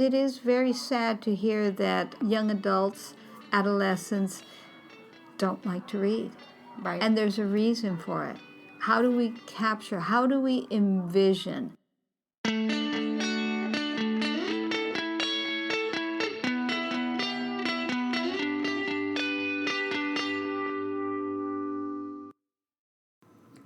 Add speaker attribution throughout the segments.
Speaker 1: It is very sad to hear that young adults, adolescents, don't like to read.
Speaker 2: Right.
Speaker 1: And there's a reason for it. How do we capture, how do we envision?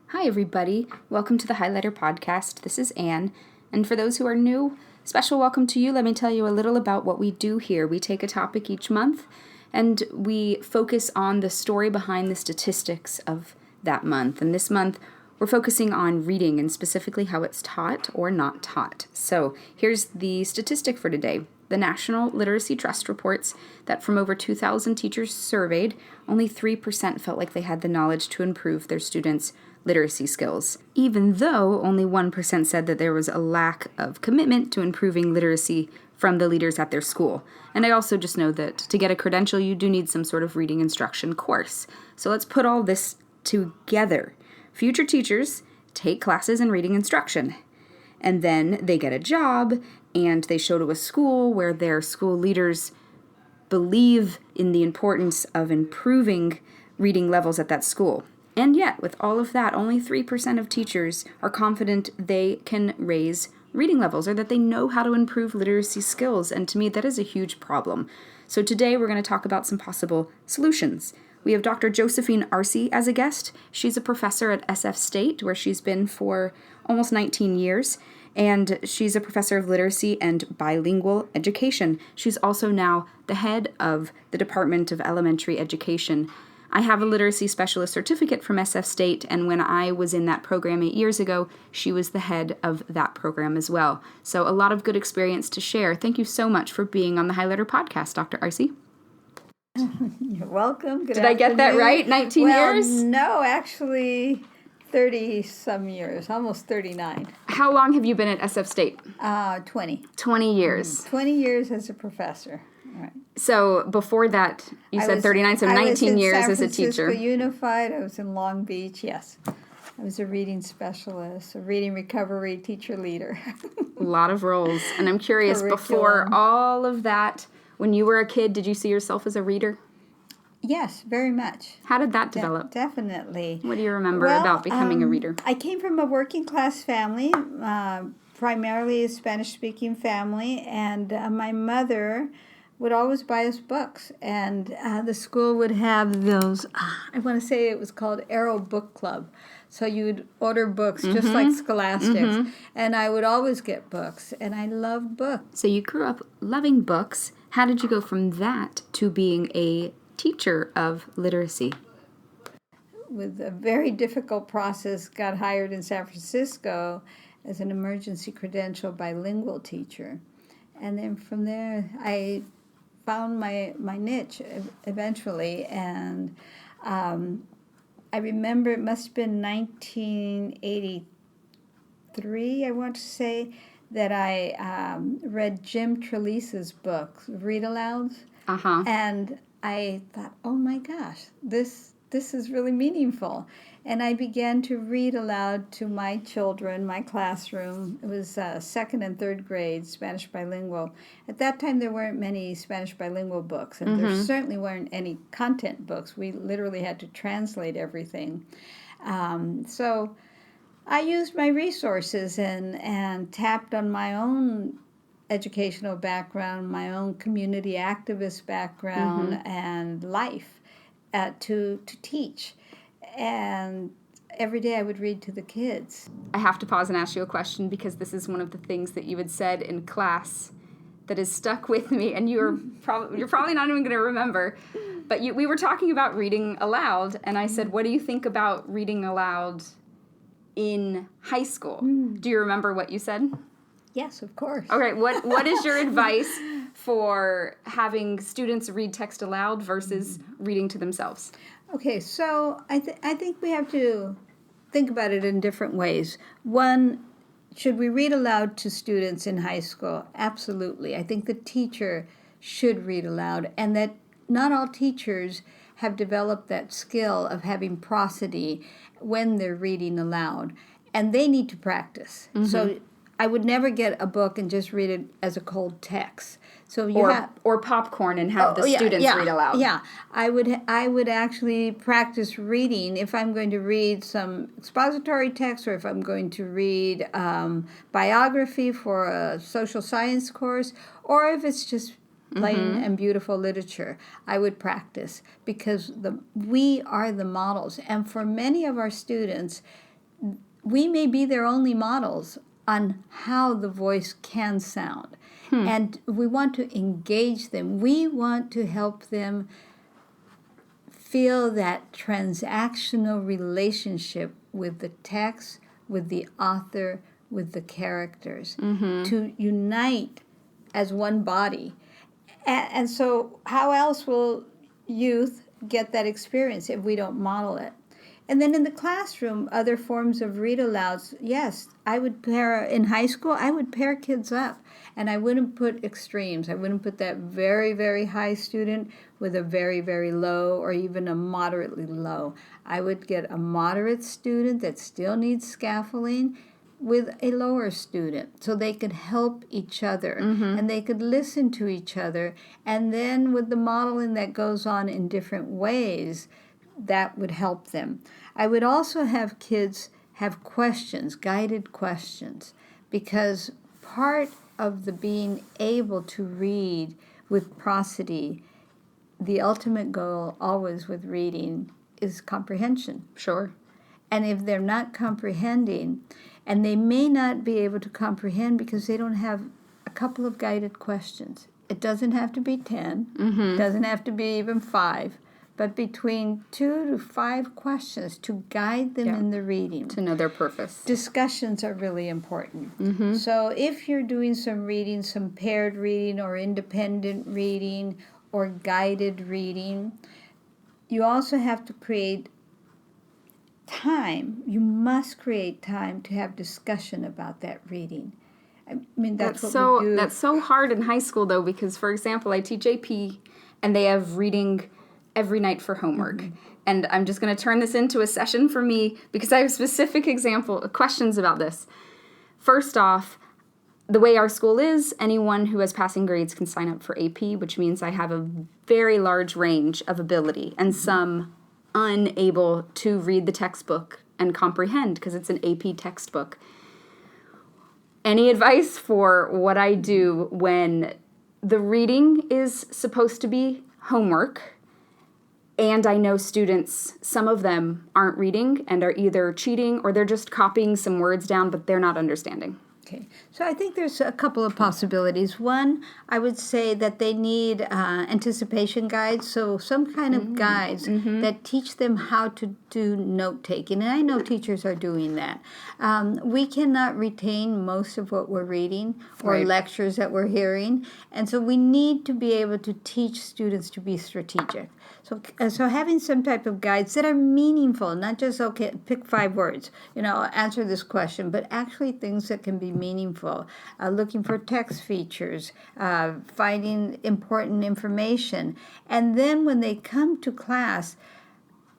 Speaker 2: Hi, everybody. Welcome to the Highlighter Podcast. This is Anne. And for those who are new, special welcome to you. Let me tell you a little about what we do here. We take a topic each month and we focus on the story behind the statistics of that month. And this month, we're focusing on reading and specifically how it's taught or not taught. So here's the statistic for today. The National Literacy Trust reports that from over 2,000 teachers surveyed, only 3% felt like they had the knowledge to improve their students' literacy skills, even though only 1% said that there was a lack of commitment to improving literacy from the leaders at their school. And I also just know that to get a credential, you do need some sort of reading instruction course. So let's put all this together. Future teachers take classes in reading instruction, and then they get a job, and they show to a school where their school leaders believe in the importance of improving reading levels at that school. And yet, with all of that, only 3% of teachers are confident they can raise reading levels or that they know how to improve literacy skills. And to me, that is a huge problem. So today, we're going to talk about some possible solutions. We have Dr. Josephine Arce as a guest. She's a professor at SF State, where she's been for almost 19 years. And she's a professor of literacy and bilingual education. She's also now the head of the Department of Elementary Education. I have a literacy specialist certificate from SF State, and when I was in that program 8 years ago, she was the head of that program as well. So a lot of good experience to share. Thank you so much for being on the Highlighter Podcast, Dr. Arce.
Speaker 1: You're welcome. Good
Speaker 2: Did I get that right? 19 years?
Speaker 1: No, actually 30-some years, almost 39.
Speaker 2: How long have you been at SF State?
Speaker 1: 20.
Speaker 2: 20 years.
Speaker 1: 20 years as a professor. Right.
Speaker 2: So before that, you said 39, so 19 years as a teacher.
Speaker 1: I was in San Francisco Unified. I was in Long Beach, yes. I was a reading specialist, a reading recovery teacher leader.
Speaker 2: A lot of roles. And I'm curious, before all of that, when you were a kid, did you see yourself as a reader?
Speaker 1: Yes, very much.
Speaker 2: How did that develop?
Speaker 1: Definitely.
Speaker 2: What do you remember about becoming a reader?
Speaker 1: I came from a working class family, primarily a Spanish-speaking family, and my mother would always buy us books, and the school would have those, I want to say it was called Arrow Book Club. So you would order books just like Scholastics, and I would always get books, and I loved books.
Speaker 2: So you grew up loving books. How did you go from that to being a teacher of literacy?
Speaker 1: With a very difficult process, got hired in San Francisco as an emergency credential bilingual teacher. And then from there, I found my niche eventually, and I remember it must have been 1983, I want to say, that I read Jim Trelease's book, Read Alouds, and I thought, oh my gosh, this is really meaningful. And I began to read aloud to my children, my classroom. It was second and third grade, Spanish bilingual. At that time, there weren't many Spanish bilingual books, and there certainly weren't any content books. We literally had to translate everything. So I used my resources and tapped on my own educational background, my own community activist background, and life to teach. And every day I would read to the kids.
Speaker 2: I have to pause and ask you a question because this is one of the things that you had said in class that has stuck with me, and you're probably not even going to remember. But we were talking about reading aloud, and I said, what do you think about reading aloud in high school? Do you remember what you said?
Speaker 1: Yes, of course.
Speaker 2: Okay, what is your advice for having students read text aloud versus reading to themselves?
Speaker 1: Okay, so I think we have to think about it in different ways. One, should we read aloud to students in high school? Absolutely. I think the teacher should read aloud, and that not all teachers have developed that skill of having prosody when they're reading aloud, and they need to practice. So I would never get a book and just read it as a cold text. So
Speaker 2: or popcorn and have the students read aloud.
Speaker 1: Yeah, I would actually practice reading if I'm going to read some expository text, or if I'm going to read biography for a social science course, or if it's just plain and beautiful literature. I would practice, because we are the models, and for many of our students, we may be their only models on how the voice can sound. And we want to engage them. We want to help them feel that transactional relationship with the text, with the author, with the characters, to unite as one body. And so how else will youth get that experience if we don't model it? And then in the classroom, other forms of read alouds, yes, in high school, I would pair kids up. And I wouldn't put extremes. I wouldn't put that very, very high student with a very, very low, or even a moderately low. I would get a moderate student that still needs scaffolding with a lower student, so they could help each other and they could listen to each other. And then with the modeling that goes on in different ways, that would help them. I would also have kids have questions, guided questions, because part of the being able to read with prosody, the ultimate goal always with reading is comprehension.
Speaker 2: Sure.
Speaker 1: And if they're not comprehending, and they may not be able to comprehend because they don't have a couple of guided questions. It doesn't have to be 10, it doesn't have to be even 5, but between 2 to 5 questions to guide them in the reading.
Speaker 2: To know their purpose.
Speaker 1: Discussions are really important. So if you're doing some reading, some paired reading or independent reading or guided reading, you also have to create time. You must create time to have discussion about that reading. I mean, that's what we do.
Speaker 2: That's so hard in high school, though, because, for example, I teach AP, and they have reading every night for homework. And I'm just going to turn this into a session for me, because I have specific questions about this. First off, the way our school is, anyone who has passing grades can sign up for AP, which means I have a very large range of ability, and some unable to read the textbook and comprehend because it's an AP textbook. Any advice for what I do when the reading is supposed to be homework, and I know students, some of them aren't reading and are either cheating or they're just copying some words down, but they're not understanding?
Speaker 1: Okay, so I think there's a couple of possibilities. One, I would say that they need anticipation guides, so some kind of guides that teach them how to do note-taking, and I know teachers are doing that. We cannot retain most of what we're reading or lectures that we're hearing, and so we need to be able to teach students to be strategic. So having some type of guides that are meaningful, not just, okay, pick 5 words, answer this question, but actually things that can be meaningful. Looking for text features, finding important information. And then when they come to class,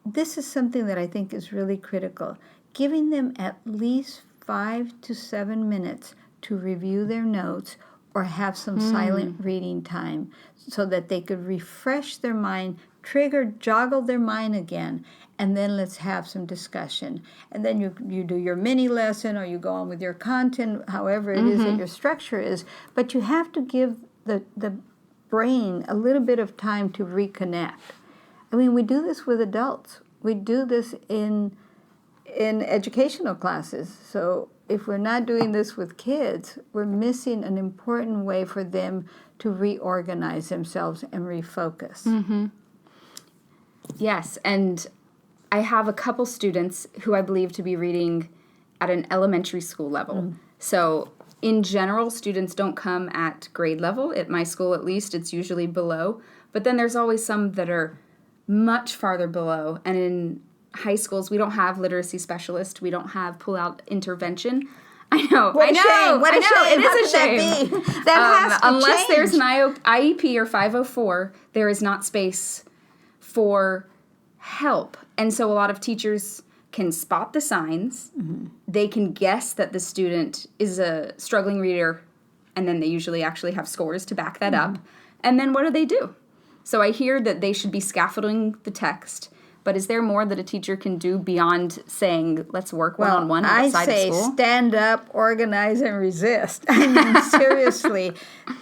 Speaker 1: this is something that I think is really critical. Giving them at least 5 to 7 minutes to review their notes or have some silent reading time so that they could refresh their mind, joggle their mind again, and then let's have some discussion. And then you do your mini lesson, or you go on with your content, however it is that your structure is. But you have to give the brain a little bit of time to reconnect. I mean, we do this with adults. We do this in educational classes. So if we're not doing this with kids, we're missing an important way for them to reorganize themselves and refocus.
Speaker 2: Yes, and I have a couple students who I believe to be reading at an elementary school level. So in general, students don't come at grade level. At my school, at least, it's usually below. But then there's always some that are much farther below. And in high schools, we don't have literacy specialists. We don't have pull-out intervention. I know.
Speaker 1: What a shame.
Speaker 2: It is a shame.
Speaker 1: That has to
Speaker 2: unless
Speaker 1: change.
Speaker 2: there's an IEP or 504, there is not space for help. And so a lot of teachers can spot the signs. They can guess that the student is a struggling reader, and then they usually actually have scores to back that up. And then what do? So I hear that they should be scaffolding the text, but is there more that a teacher can do beyond saying, let's work one-on-one outside of school?
Speaker 1: I say stand up, organize, and resist. I mean, seriously,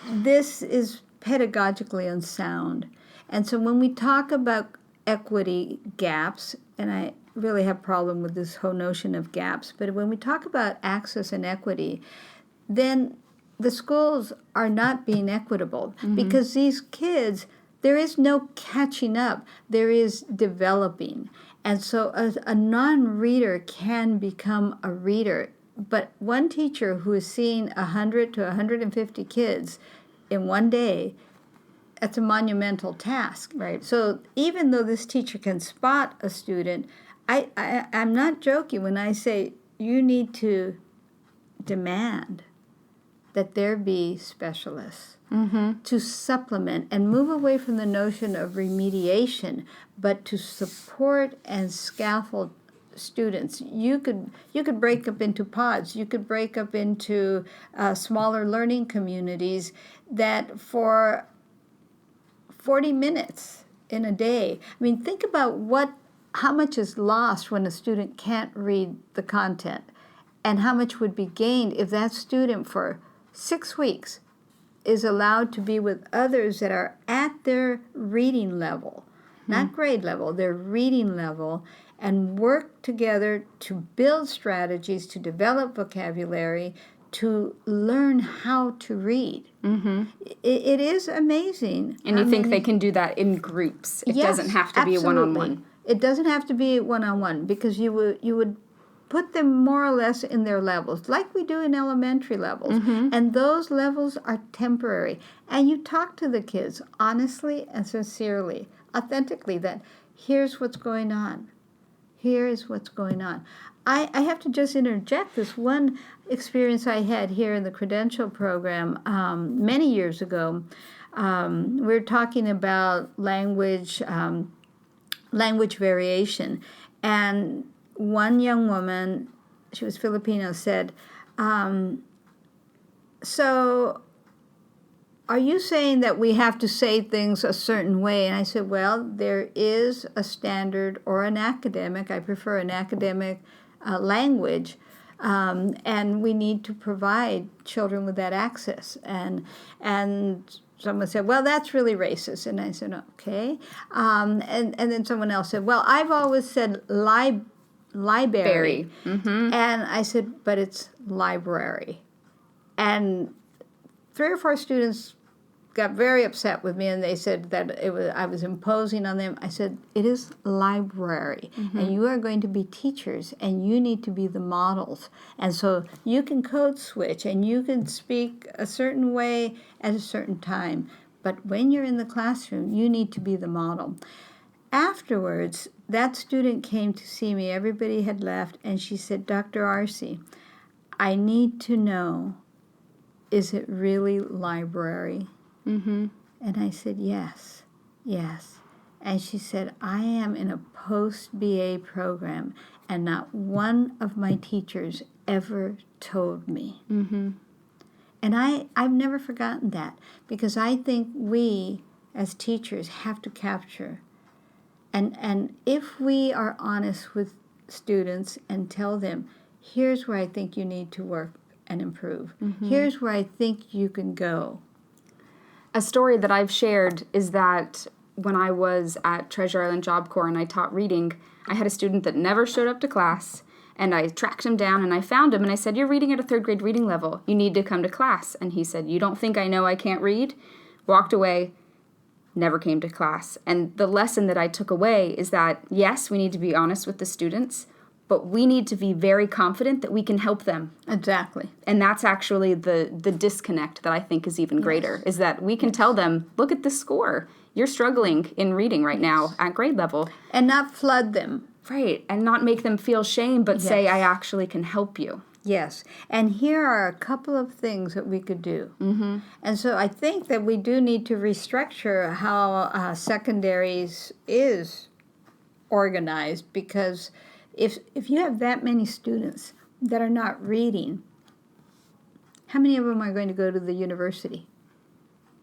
Speaker 1: this is pedagogically unsound. And so when we talk about equity gaps, and I really have a problem with this whole notion of gaps, but when we talk about access and equity, then the schools are not being equitable because these kids, there is no catching up. There is developing. And so a non-reader can become a reader. But one teacher who is seeing 100 to 150 kids in one day, that's a monumental task.
Speaker 2: Right.
Speaker 1: So even though this teacher can spot a student, I'm not joking when I say you need to demand that there be specialists to supplement and move away from the notion of remediation, but to support and scaffold students. You could break up into pods. You could break up into smaller learning communities that for 40 minutes in a day. I mean, think about how much is lost when a student can't read the content, and how much would be gained if that student for 6 weeks is allowed to be with others that are at their reading level, not grade level, their reading level, and work together to build strategies, to develop vocabulary, to learn how to read. It is amazing.
Speaker 2: And you think they can do that in groups? It doesn't have to be one-on-one.
Speaker 1: It doesn't have to be one-on-one because you would put them more or less in their levels, like we do in elementary levels. And those levels are temporary. And you talk to the kids honestly and sincerely, authentically, that here's what's going on. Here is what's going on. I have to just interject this one experience I had here in the credential program many years ago. We were talking about language variation. And one young woman, she was Filipino, said, so are you saying that we have to say things a certain way? And I said, well, there is a standard or an academic, I prefer an academic language, and we need to provide children with that access. And someone said, well, that's really racist. And I said, okay. And then someone else said, well, I've always said library. And I said, but it's library. And 3 or 4 students got very upset with me, and they said that I was imposing on them. I said, it is library, and you are going to be teachers, and you need to be the models. And so you can code switch, and you can speak a certain way at a certain time. But when you're in the classroom, you need to be the model. Afterwards, that student came to see me. Everybody had left, and she said, Dr. Arce, I need to know, is it really library? And I said, yes. And she said, I am in a post-BA program, and not one of my teachers ever told me. And I've never forgotten that, because I think we, as teachers, have to capture. And if we are honest with students and tell them, here's where I think you need to work and improve. Here's where I think you can go.
Speaker 2: A story that I've shared is that when I was at Treasure Island Job Corps and I taught reading, I had a student that never showed up to class, and I tracked him down and I found him and I said, you're reading at a 3rd grade reading level. You need to come to class. And he said, you don't think I know I can't read? Walked away, never came to class. And the lesson that I took away is that, yes, we need to be honest with the students, but we need to be very confident that we can help them.
Speaker 1: Exactly.
Speaker 2: And that's actually the disconnect that I think is even greater, is that we can tell them, look at this score. You're struggling in reading right now at grade level.
Speaker 1: And not flood them.
Speaker 2: Right, and not make them feel shame, but say, I actually can help you.
Speaker 1: Yes, and here are a couple of things that we could do. And so I think that we do need to restructure how secondaries is organized, because if you have that many students that are not reading, how many of them are going to go to the university?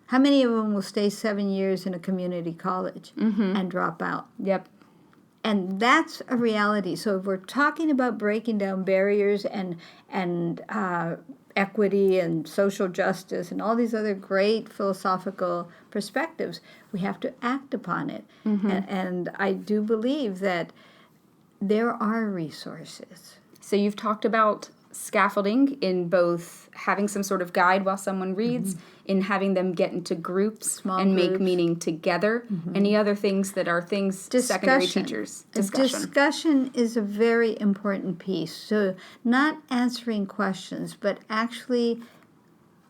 Speaker 1: How many of them will stay 7 years in a community college and drop out?
Speaker 2: Yep.
Speaker 1: And that's a reality. So if we're talking about breaking down barriers and equity and social justice and all these other great philosophical perspectives, we have to act upon it. And I do believe that there are resources.
Speaker 2: So you've talked about scaffolding in both having some sort of guide while someone reads, in having them get into groups
Speaker 1: Small
Speaker 2: and
Speaker 1: groups.
Speaker 2: make meaning together. Any other things that are things secondary teachers?
Speaker 1: Discussion is a very important piece. So not answering questions, but actually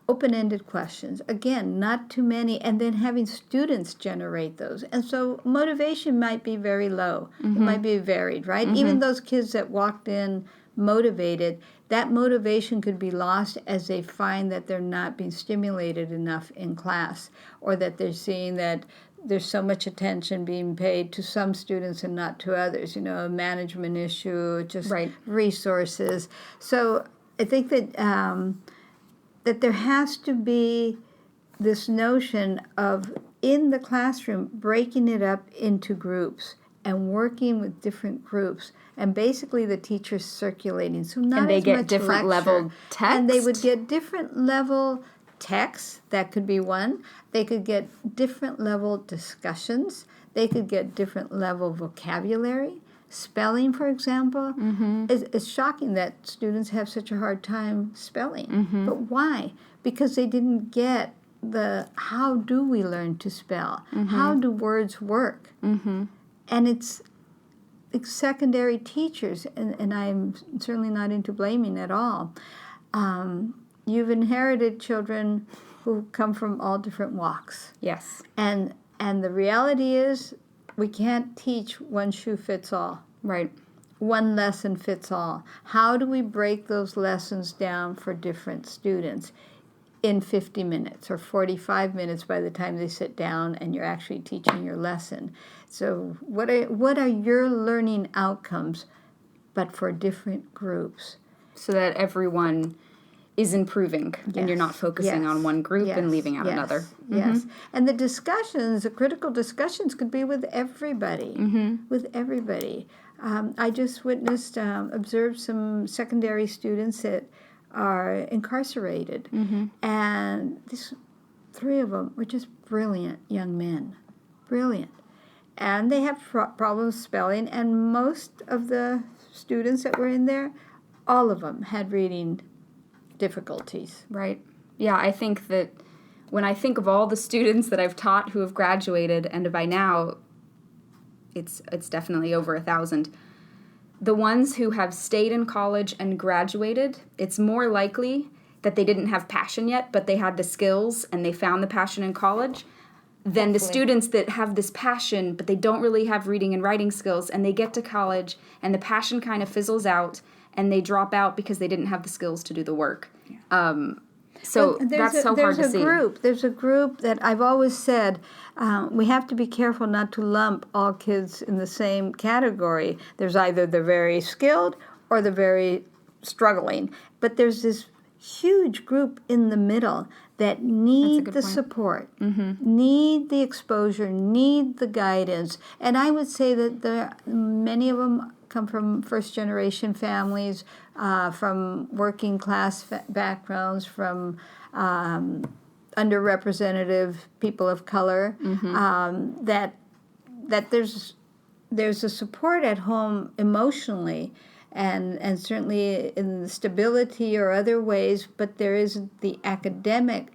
Speaker 1: open-ended questions. Again, not too many, and then having students generate those. And so motivation might be very low. It might be varied, right? Even those kids that walked in motivated, that motivation could be lost as they find that they're not being stimulated enough in class, or that they're seeing that there's so much attention being paid to some students and not to others, a management issue, just resources. So I think that that there has to be this notion of, in the classroom, breaking it up into groups and working with different groups, and basically the teachers circulating. So not
Speaker 2: and they
Speaker 1: as
Speaker 2: get
Speaker 1: much
Speaker 2: different
Speaker 1: lecture.
Speaker 2: level text.
Speaker 1: And they would get different level text. That could be one. They could get different level discussions. They could get different level vocabulary. Spelling, for example, it's shocking that students have such a hard time spelling. But why? Because they didn't get the how do we learn to spell? How do words work? And it's secondary teachers, and I'm certainly not into blaming at all. You've inherited children who come from all different walks.
Speaker 2: Yes.
Speaker 1: And the reality is, we can't teach one shoe fits all.
Speaker 2: Right.
Speaker 1: One lesson fits all. How do we break those lessons down for different students in 50 minutes or 45 minutes by the time they sit down and you're actually teaching your lesson? So what are your learning outcomes, but for different groups?
Speaker 2: So that everyone is improving, and you're not focusing on one group and leaving out another.
Speaker 1: Yes. And the discussions, the critical discussions, could be with everybody. With everybody. I just observed some secondary students that are incarcerated, and these 3 of them were just brilliant young men. Brilliant. And they have problems spelling, and most of the students that were in there, all of them had reading difficulties.
Speaker 2: Right. Yeah, I think that when I think of all the students that I've taught who have graduated, and by now it's definitely over 1,000, the ones who have stayed in college and graduated, it's more likely that they didn't have passion yet, but they had the skills and they found the passion in college, than the students that have this passion, but they don't really have reading and writing skills, and they get to college and the passion kind of fizzles out and they drop out because they didn't have the skills to do the work. So that's so hard to see.
Speaker 1: There's a group that I've always said we have to be careful not to lump all kids in the same category. There's either the very skilled or the very struggling. But there's this huge group in the middle that need the support, need the exposure, need the guidance. And I would say that many of them come from first-generation families, from working class backgrounds, from underrepresented people of color, that there's a support at home emotionally, and certainly in the stability or other ways, but there is the academic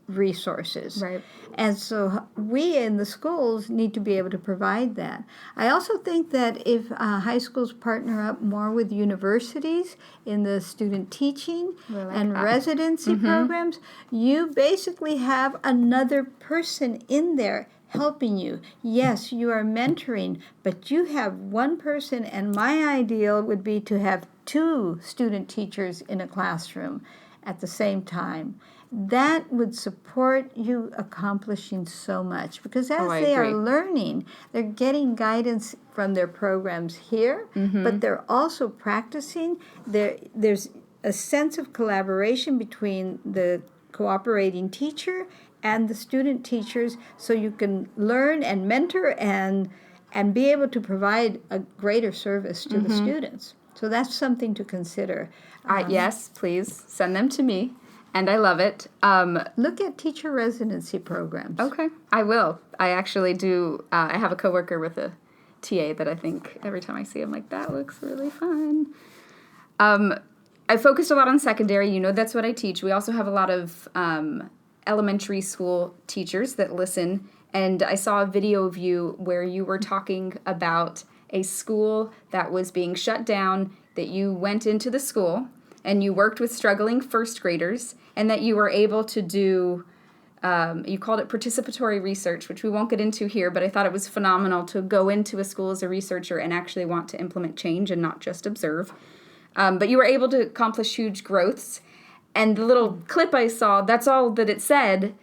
Speaker 1: resources.
Speaker 2: Right.
Speaker 1: And so we in the schools need to be able to provide that. I also think that if high schools partner up more with universities in the student teaching and residency programs, you basically have another person in there helping you. Yes, you are mentoring, but you have one person, and my ideal would be to have 2 student teachers in a classroom at the same time. that would support you accomplishing so much. Because as
Speaker 2: I
Speaker 1: they
Speaker 2: agree.
Speaker 1: are learning, they're getting guidance from their programs here, but they're also practicing. There's a sense of collaboration between the cooperating teacher and the student teachers, so you can learn and mentor and be able to provide a greater service to the students. So that's something to consider.
Speaker 2: Yes, please send them to me, and I love it.
Speaker 1: Look at teacher residency programs.
Speaker 2: Okay, I will. I actually do. I have a coworker with a TA that I think every time I see him, like, that looks really fun. I focused a lot on secondary. You know, that's what I teach. We also have a lot of elementary school teachers that listen. And I saw a video of you where you were talking about a school that was being shut down, that you went into the school and you worked with struggling first graders, and that you were able to do, you called it participatory research, which we won't get into here, but I thought it was phenomenal to go into a school as a researcher and actually want to implement change and not just observe. But you were able to accomplish huge growths. And the little clip I saw, that's all that it said.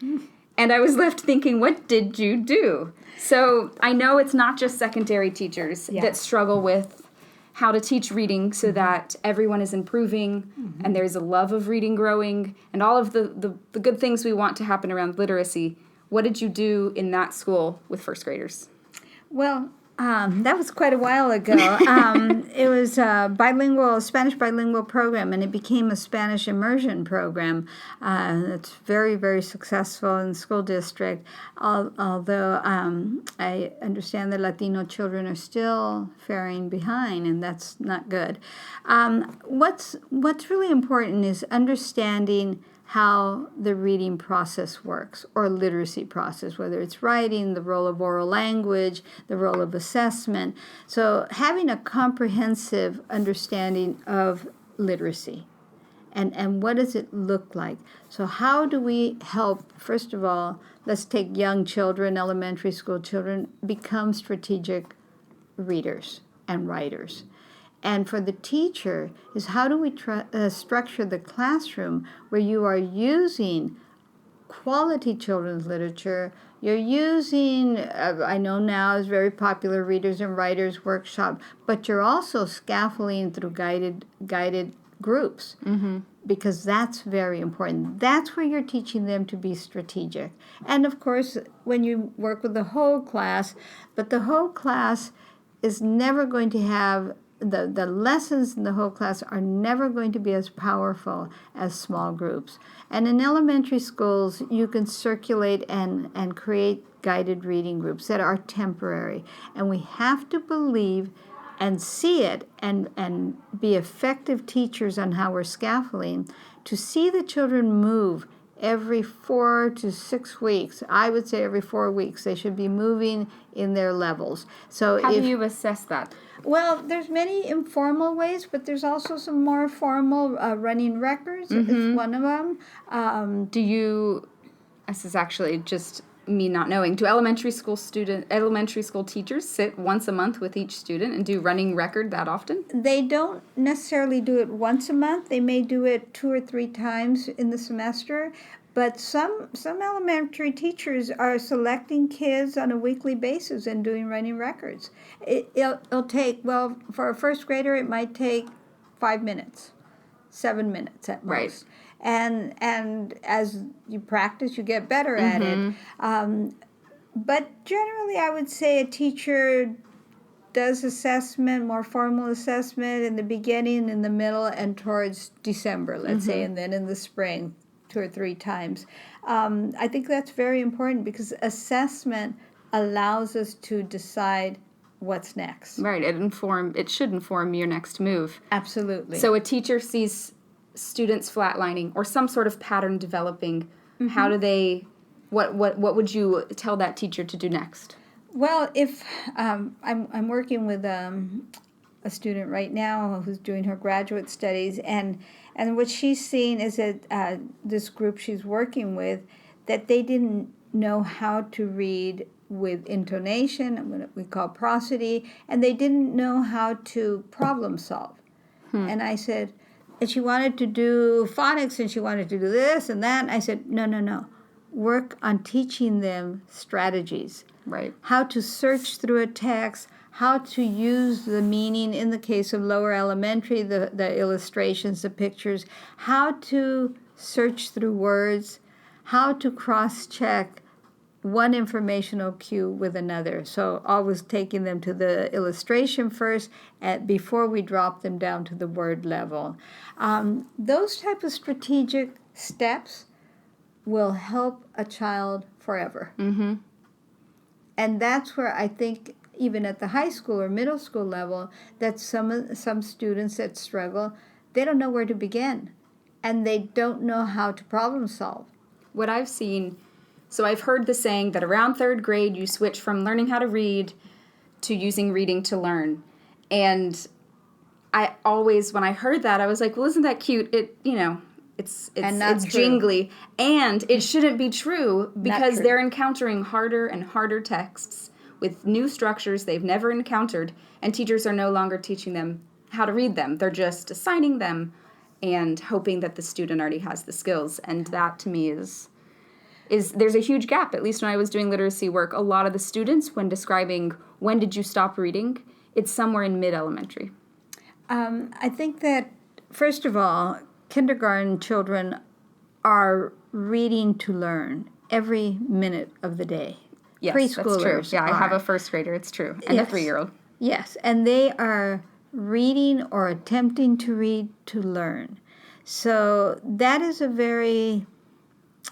Speaker 2: And I was left thinking, what did you do? So I know it's not just secondary teachers that struggle with how to teach reading so that everyone is improving and there's a love of reading growing and all of the good things we want to happen around literacy. What did you do in that school with first graders?
Speaker 1: Well, that was quite a while ago. It was a Spanish bilingual program, and it became a Spanish immersion program. It's very, very successful in the school district, although I understand that Latino children are still faring behind, and that's not good. What's really important is understanding how the reading process works, or literacy process, whether it's writing, the role of oral language, the role of assessment. So having a comprehensive understanding of literacy and what does it look like. So how do we help, first of all, let's take young children, elementary school children, become strategic readers and writers. And for the teacher is how do we structure the classroom where you are using quality children's literature. You're using, I know now is very popular, Readers and Writers Workshop, but you're also scaffolding through guided groups, because that's very important. That's where you're teaching them to be strategic. And of course, when you work with the whole class, but the whole class is never going to have the lessons in the whole class are never going to be as powerful as small groups. And in elementary schools, you can circulate and create guided reading groups that are temporary. And we have to believe and see it and be effective teachers on how we're scaffolding to see the children move every 4 to 6 weeks. I would say every 4 weeks they should be moving in their levels. So
Speaker 2: how do you assess that?
Speaker 1: Well, there's many informal ways, but there's also some more formal running records. It's one of them.
Speaker 2: This is actually just me not knowing, do elementary school teachers sit once a month with each student and do running record that often?
Speaker 1: They don't necessarily do it once a month. They may do it 2 or 3 times in the semester. But some elementary teachers are selecting kids on a weekly basis and doing running records. It'll take, well, for a first grader, it might take 5 minutes, 7 minutes at most.
Speaker 2: Right.
Speaker 1: And as you practice, you get better at it. But generally, I would say a teacher does assessment, more formal assessment in the beginning, in the middle, and towards December, let's say, and then in the spring, 2 or 3 times. I think that's very important because assessment allows us to decide what's next.
Speaker 2: Right. It should inform your next move.
Speaker 1: Absolutely.
Speaker 2: So a teacher sees students flatlining or some sort of pattern developing. How do they? What would you tell that teacher to do next?
Speaker 1: Well, if I'm working with a student right now who's doing her graduate studies, and what she's seeing is that this group she's working with, that they didn't know how to read with intonation, what we call prosody, and they didn't know how to problem solve. And I said, and she wanted to do phonics, and she wanted to do this and that. And I said, no. Work on teaching them strategies.
Speaker 2: Right.
Speaker 1: How to search through a text, how to use the meaning in the case of lower elementary, the illustrations, the pictures, how to search through words, how to cross-check one informational cue with another. So always taking them to the illustration first before we drop them down to the word level. Those type of strategic steps will help a child forever.
Speaker 2: Mm-hmm.
Speaker 1: And that's where I think even at the high school or middle school level, that some students that struggle, they don't know where to begin. And they don't know how to problem solve.
Speaker 2: What I've seen, so I've heard the saying that around 3rd grade you switch from learning how to read to using reading to learn. And I always, when I heard that, I was like, well, isn't that cute? It's jingly, and it shouldn't be true because they're encountering harder and harder texts with new structures they've never encountered, and teachers are no longer teaching them how to read them. They're just assigning them and hoping that the student already has the skills, and that to me is there's a huge gap. At least when I was doing literacy work, a lot of the students, when describing when did you stop reading, it's somewhere in mid-elementary.
Speaker 1: I think that, first of all, kindergarten children are reading to learn every minute of the day.
Speaker 2: Yes,
Speaker 1: Preschoolers
Speaker 2: that's true. Yeah, I have a 1st grader, it's true, and a 3-year-old.
Speaker 1: Yes, and they are reading or attempting to read to learn. So that is a very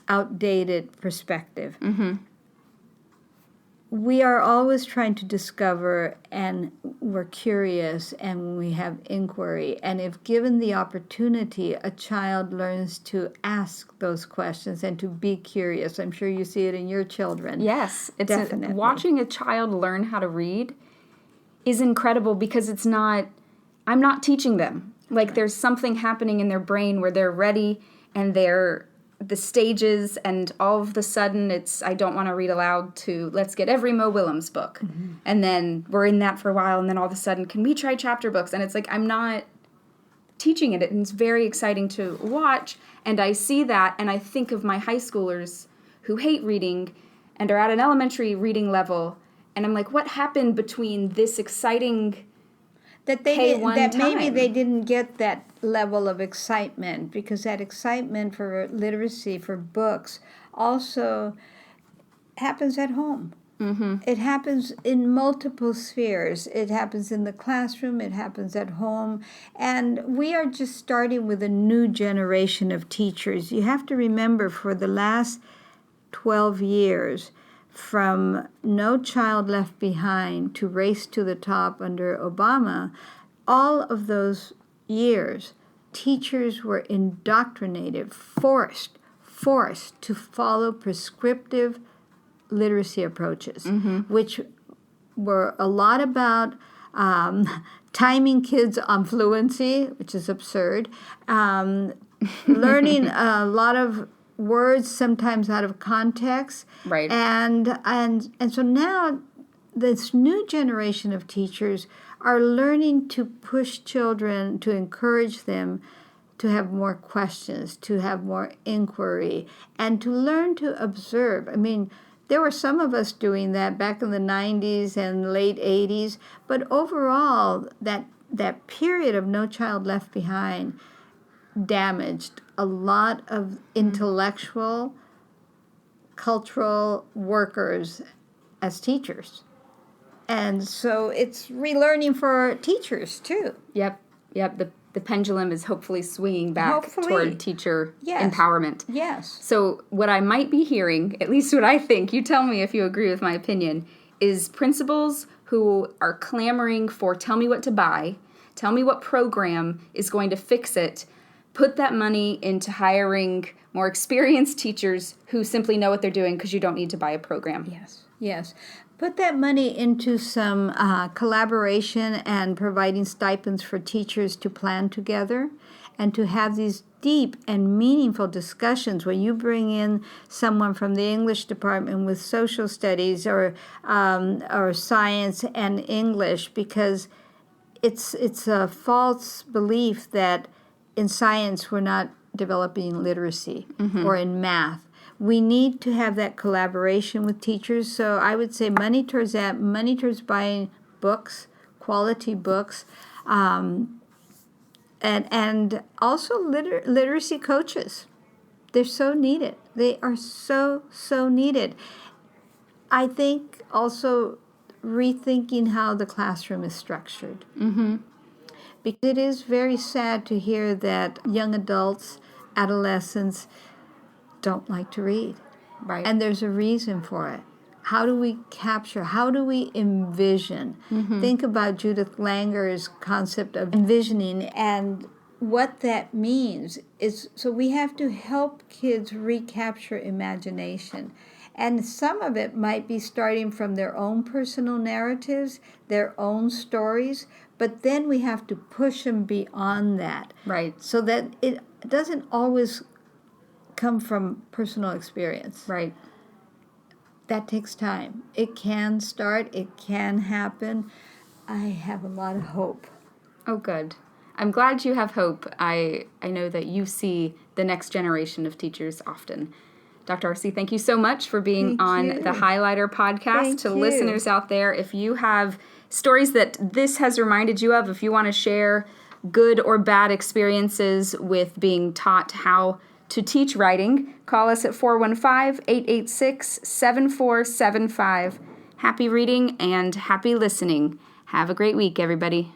Speaker 1: outdated perspective.
Speaker 2: Mm-hmm.
Speaker 1: We are always trying to discover, and we're curious, and we have inquiry. And if given the opportunity, a child learns to ask those questions and to be curious. I'm sure you see it in your children.
Speaker 2: Yes,
Speaker 1: definitely.
Speaker 2: Watching a child learn how to read is incredible because I'm not teaching them. Like, there's something happening in their brain where they're ready and the stages, and all of the sudden it's, I don't want to read aloud, to let's get every Mo Willems book. Mm-hmm. And then we're in that for a while, and then all of a sudden, can we try chapter books? And it's like, I'm not teaching it, and it's very exciting to watch, and I see that, and I think of my high schoolers who hate reading and are at an elementary reading level, and I'm like, what happened between this exciting
Speaker 1: that maybe they didn't get that level of excitement, because that excitement for literacy, for books, also happens at home.
Speaker 2: Mm-hmm.
Speaker 1: It happens in multiple spheres. It happens in the classroom. It happens at home. And we are just starting with a new generation of teachers. You have to remember, for the last 12 years, from No Child Left Behind to Race to the Top under Obama, all of those years, teachers were indoctrinated, forced to follow prescriptive literacy approaches,
Speaker 2: mm-hmm.
Speaker 1: which were a lot about timing kids on fluency, which is absurd, learning a lot of words sometimes out of context.
Speaker 2: Right.
Speaker 1: And so now this new generation of teachers are learning to push children, to encourage them to have more questions, to have more inquiry, and to learn to observe. I mean, there were some of us doing that back in the 90s and late 80s, but overall, that period of No Child Left Behind damaged a lot of intellectual, cultural workers as teachers. And so it's relearning for teachers, too.
Speaker 2: Yep. The pendulum is hopefully swinging back toward teacher empowerment.
Speaker 1: Yes.
Speaker 2: So what I might be hearing, at least what I think, you tell me if you agree with my opinion, is principals who are clamoring for, tell me what to buy, tell me what program is going to fix it, put that money into hiring more experienced teachers who simply know what they're doing, because you don't need to buy a program.
Speaker 1: Yes. Put that money into some collaboration and providing stipends for teachers to plan together and to have these deep and meaningful discussions where you bring in someone from the English department with social studies or science and English, because it's a false belief that in science we're not developing literacy or in math. We need to have that collaboration with teachers. So I would say money towards that, money towards buying books, quality books, and also literacy coaches. They're so needed. They are so needed. I think also rethinking how the classroom is structured. Because it is very sad to hear that young adults, adolescents, don't like to read.
Speaker 2: Right.
Speaker 1: And there's a reason for it. How do we capture? How do we envision? Think about Judith Langer's concept of envisioning, and what that means is, so we have to help kids recapture imagination. And some of it might be starting from their own personal narratives, their own stories, but then we have to push them beyond that.
Speaker 2: Right.
Speaker 1: So that it doesn't always come from personal experience.
Speaker 2: Right.
Speaker 1: That takes time. It can start, it can happen. I have a lot of hope.
Speaker 2: Oh, good. I'm glad you have hope. I know that you see the next generation of teachers often. Dr. Arce, thank you so much for being on the Highlighter podcast. To listeners out there, if you have stories that this has reminded you of, if you want to share good or bad experiences with being taught how to teach writing, call us at 415-886-7475. Happy reading and happy listening. Have a great week, everybody.